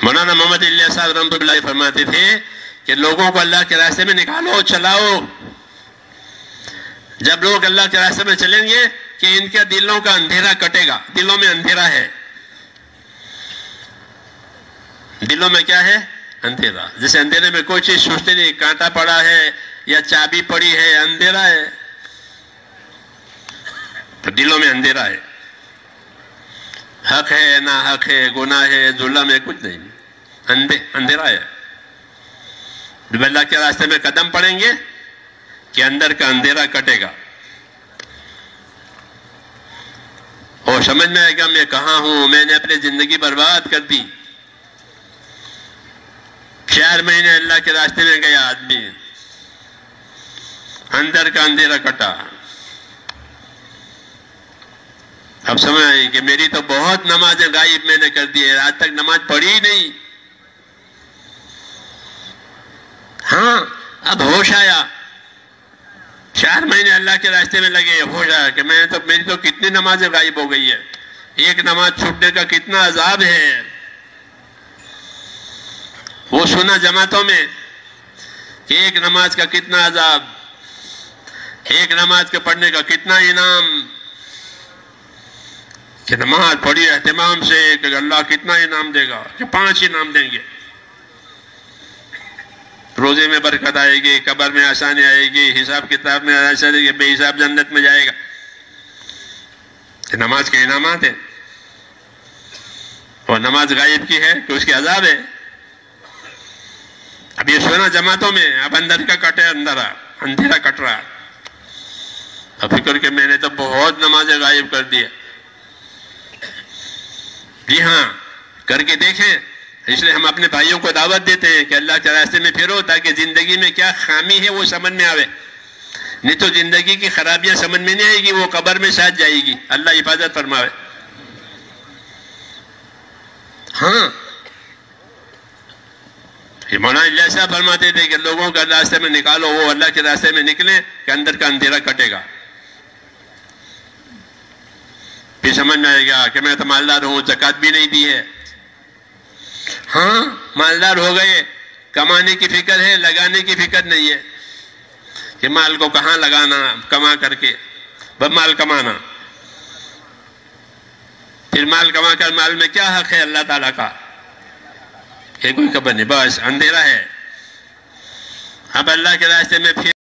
مولانا محمد الیاس صاحب رحمۃ اللہ علیہ فرماتے تھے کہ لوگوں کو اللہ کے راستے میں نکالو، چلاؤ. جب لوگ اللہ کے راستے میں چلیں گے کہ ان کے دلوں کا اندھیرا کٹے گا. دلوں میں اندھیرا ہے. دلوں میں کیا ہے؟ اندھیرا. جیسے اندھیرے میں کوئی چیز سوچتے نہیں، کانٹا پڑا ہے یا چابی پڑی ہے، اندھیرا ہے. تو دلوں میں اندھیرا ہے. حق ہے، نہ حق ہے، گناہ ہے، ظلم ہے، کچھ نہیں. اندھیرا ہے. جب اللہ کے راستے میں قدم پڑیں گے کہ اندر کا اندھیرا کٹے گا اور سمجھ میں آئے گا میں کہاں ہوں. میں نے اپنی زندگی برباد کر دی. 4 مہینے اللہ کے راستے میں گیا آدمی، اندر کا اندھیرا کٹا. اب سمجھ آئی کہ میری تو بہت نمازیں غائب میں نے کر دی ہے، آج تک نماز پڑھی نہیں. ہاں اب ہوش آیا. 4 مہینے اللہ کے راستے میں لگے، ہوش آیا کہ میری تو کتنی نمازیں غائب ہو گئی ہے. ایک نماز چھوٹنے کا کتنا عذاب ہے. وہ سنا جماعتوں میں کہ ایک نماز کا کتنا عذاب، ایک نماز کے پڑھنے کا کتنا انعام، کہ نماز پڑھی اہتمام سے کہ اللہ کتنا انعام دے گا، کہ 5 انعام دیں گے. روزے میں برکت آئے گی، قبر میں آسانی آئے گی، حساب کتاب میں آسانی آئے گی، بے حساب جنت میں جائے گا. کہ نماز کے انعامات ہیں. اور نماز غائب کی ہے کہ اس کی عذاب ہے. اب یہ سونا جماعتوں میں، اب اندر کا کٹے، اندھیرا کٹ رہا. اب فکر کہ میں نے تو بہت نمازیں غائب کر دی. جی ہاں، کر کے دیکھیں. اس لیے ہم اپنے بھائیوں کو دعوت دیتے ہیں کہ اللہ کے راستے میں پھرو تاکہ زندگی میں کیا خامی ہے وہ سمجھ میں آوے. نہیں تو زندگی کی خرابیاں سمجھ میں نہیں آئے گی، وہ قبر میں ساتھ جائے گی. اللہ حفاظت فرماوے. ہاں، مولانا الیاس صاحب فرماتے تھے کہ لوگوں کا راستے میں نکالو، وہ اللہ کے راستے میں نکلیں کہ اندر کا اندھیرا کٹے گا. پھر سمجھ میں آئے گا کہ میں تو مالدار ہوں، زکوٰۃ بھی نہیں دی ہے. ہاں مالدار ہو گئے، کمانے کی فکر ہے، لگانے کی فکر نہیں ہے کہ مال کو کہاں لگانا، کما کر کے بس مال کمانا. پھر مال کما کر مال میں کیا حق ہے اللہ تعالیٰ کا، کہ کوئی خبر نہیں. بس اندھیرا ہے. اب اللہ کے راستے میں پھر